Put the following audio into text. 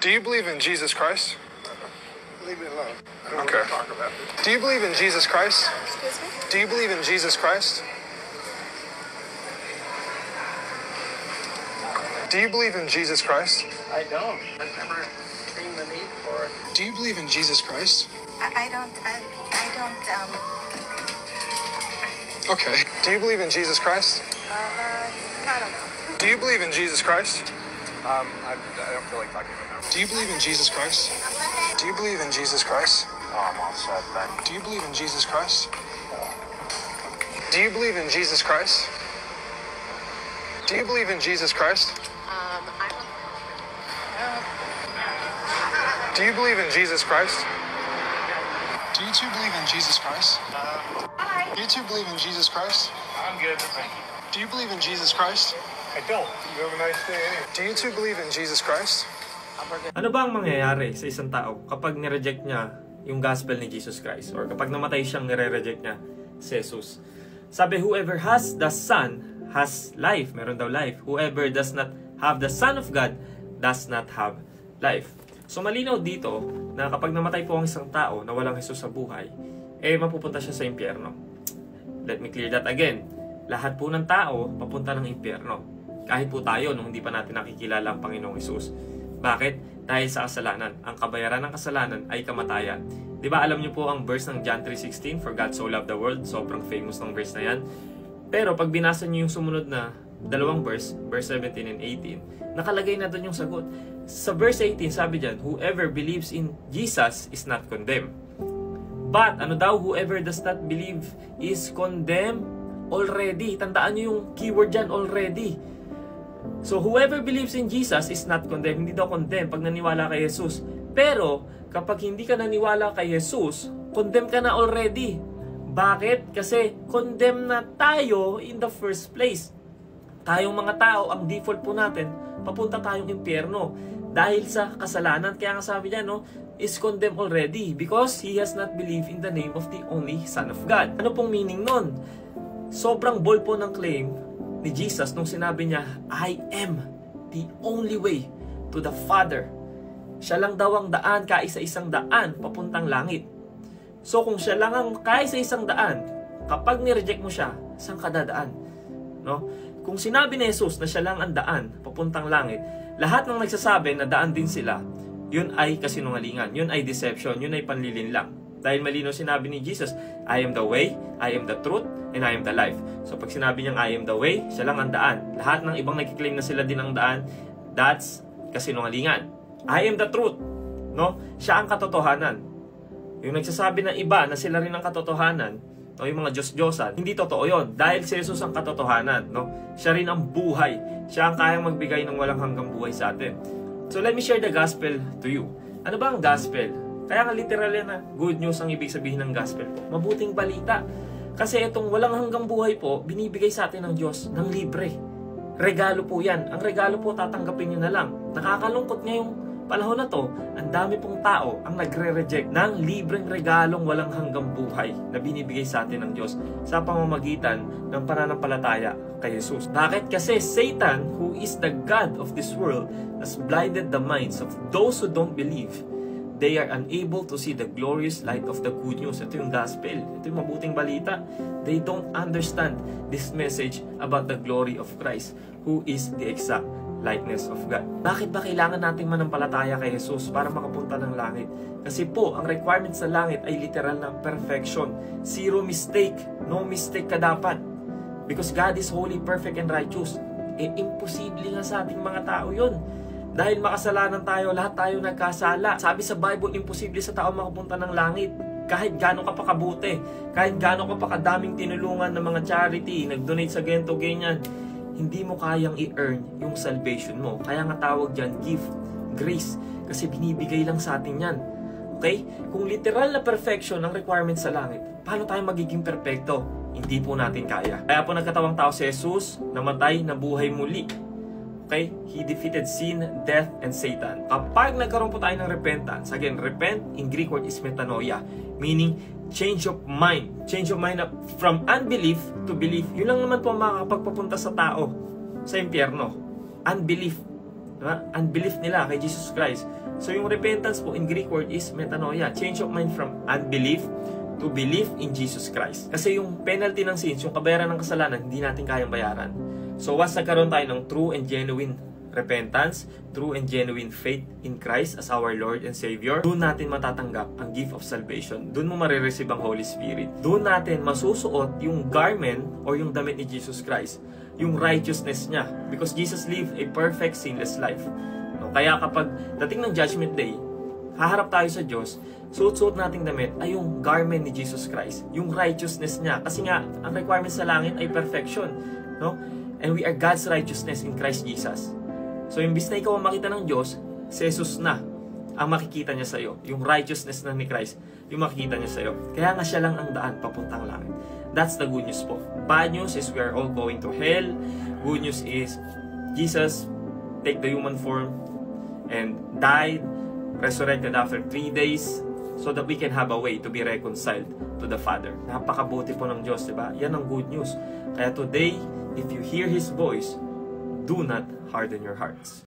Do you believe in Jesus Christ? Leave me alone. I don't Okay. want to talk about this. Do you believe in Jesus Christ? Excuse me? Do you believe in Jesus Christ? Do you believe in Jesus Christ? I don't. I've never seen the need for it. Do you believe in Jesus Christ? I don't, Okay. Do you believe in Jesus Christ? I don't know. Do you believe in Jesus Christ? I don't feel like talking about that. Do you believe in Jesus Christ? Do you believe in Jesus Christ? Oh, I'm all set, thanks. Do you believe in Jesus Christ? Do you believe in Jesus Christ? Do you believe in Jesus Christ? Do you believe in Jesus Christ? Do you two believe in Jesus Christ? Do you two believe in Jesus Christ? I'm good, thank you. Do you believe in Jesus Christ? I don't. You have a nice day anyway. Do you two believe in Jesus Christ? Ano ba ang mangyayari sa isang tao kapag nireject niya yung gospel ni Jesus Christ? Or kapag namatay siyang nire-reject niya si Jesus? Sabi, whoever has the Son has life. Meron daw life. Whoever does not have the Son of God does not have life. So malinaw dito na kapag namatay po ang isang tao na walang Jesus sa buhay, mapupunta siya sa impyerno. Let me clear that again. Lahat po ng tao papunta ng impyerno. Kahit po tayo nung hindi pa natin nakikilala ang Panginoong Jesus. Bakit? Dahil sa kasalanan. Ang kabayaran ng kasalanan ay kamatayan. Di ba alam niyo po ang verse ng John 3:16, For God so loved the world? Sobrang famous ng verse na yan. Pero pag binasa niyo yung sumunod na dalawang verse, verse 17 and 18, nakalagay na doon yung sagot. Sa verse 18, sabi dyan, whoever believes in Jesus is not condemned. But, ano daw, whoever does not believe is condemned already. Tandaan niyo yung keyword dyan, already. So, whoever believes in Jesus is not condemned. Hindi daw condemned pag naniwala kay Jesus. Pero, kapag hindi ka naniwala kay Jesus, condemned ka na already. Bakit? Kasi condemned na tayo in the first place. Tayong mga tao, ang default po natin, papunta tayong impyerno. Dahil sa kasalanan, kaya nga sabi niya, no, is condemned already because he has not believed in the name of the only Son of God. Ano pong meaning nun? Sobrang bold po ng claim ni Jesus nung sinabi niya, I am the only way to the Father. Siya lang daw ang daan, kaisa-isang daan, papuntang langit. So kung siya lang ang kaisa-isang daan, kapag nireject mo siya, saan ka dadaan? No? Kung sinabi ni Jesus na siya lang ang daan, papuntang langit, lahat ng nagsasabi na daan din sila, yun ay kasinungalingan, yun ay deception, yun ay panlilin lang. Dahil malino sinabi ni Jesus, I am the way, I am the truth, and I am the life. So pag sinabi niyang I am the way, siya lang ang daan. Lahat ng ibang nagkiklaim na sila din ang daan, that's kasinungalingan. I am the truth. No? Siya ang katotohanan. Yung nagsasabi ng iba na sila rin ang katotohanan, o yung mga Diyos-Diyosan, hindi totoo yon. Dahil si Jesus ang katotohanan. No? Siya rin ang buhay. Siya ang kayang magbigay ng walang hanggang buhay sa atin. So let me share the gospel to you. Ano ba ang gospel? Kaya nga literal yan na good news ang ibig sabihin ng gospel po. Mabuting balita. Kasi itong walang hanggang buhay po, binibigay sa atin ng Diyos ng libre. Regalo po yan. Ang regalo po tatanggapin nyo na lang. Nakakalungkot ngayong panahon na to, ang dami pong tao ang nagre-reject ng libreng regalong walang hanggang buhay na binibigay sa atin ng Diyos sa pamamagitan ng pananampalataya kay Jesus. Bakit? Kasi Satan, who is the God of this world, has blinded the minds of those who don't believe. They are unable to see the glorious light of the good news. Ito yung gospel. Ito yung mabuting balita. They don't understand this message about the glory of Christ, who is the exact likeness of God. Bakit ba kailangan nating manampalataya kay Jesus para makapunta ng langit? Kasi po, ang requirement sa langit ay literal na perfection. Zero mistake. No mistake ka dapat. Because God is holy, perfect, and righteous. Imposible nga sa ating mga tao yun. Dahil makasalanan tayo, lahat tayo nagkasala. Sabi sa Bible, imposible sa tao makapunta ng langit. Kahit gano'n ka pa kabuti, kahit gano'n ka pa kadaming tinulungan ng mga charity, nag-donate sa ganito, ganyan, hindi mo kayang i-earn yung salvation mo. Kaya nga tawag dyan, gift, grace. Kasi binibigay lang sa atin yan. Okay? Kung literal na perfection ang requirement sa langit, paano tayo magiging perfecto? Hindi po natin kaya. Kaya po nagkatawang tao si Jesus, namatay, nabuhay muli. Okay? He defeated sin, death, and Satan. Kapag nagkaroon po tayo ng repentance, again, repent in Greek word is metanoia, meaning change of mind. Change of mind from unbelief to belief. Yun lang naman po makakapagpapunta sa tao sa impyerno. Unbelief. Diba? Unbelief nila kay Jesus Christ. So yung repentance po in Greek word is metanoia. Change of mind from unbelief to belief in Jesus Christ. Kasi yung penalty ng sins, yung kabayaran ng kasalanan, hindi natin kayang bayaran. So once nagkaroon tayo ng true and genuine repentance, true and genuine faith in Christ as our Lord and Savior, doon natin matatanggap ang gift of salvation. Doon mo marireceive ang Holy Spirit. Doon natin masusuot yung garment or yung damit ni Jesus Christ, yung righteousness niya. Because Jesus lived a perfect, sinless life. No? Kaya kapag dating ng Judgment Day, haharap tayo sa Diyos, suot-suot nating damit ay yung garment ni Jesus Christ, yung righteousness niya. Kasi nga, ang requirements sa langit ay perfection. No? And we are God's righteousness in Christ Jesus. So, imbis na ikaw ang makita ng Diyos, si Jesus na ang makikita niya sa'yo. Yung righteousness na ni Christ, yung makikita niya sa'yo. Kaya nga siya lang ang daan papuntang langit. That's the good news po. Bad news is we are all going to hell. Good news is Jesus take the human form and died, resurrected after 3 days, so that we can have a way to be reconciled to the Father. Napakabuti po ng Diyos, diba? Yan ang good news. Kaya today, if you hear His voice, do not harden your hearts.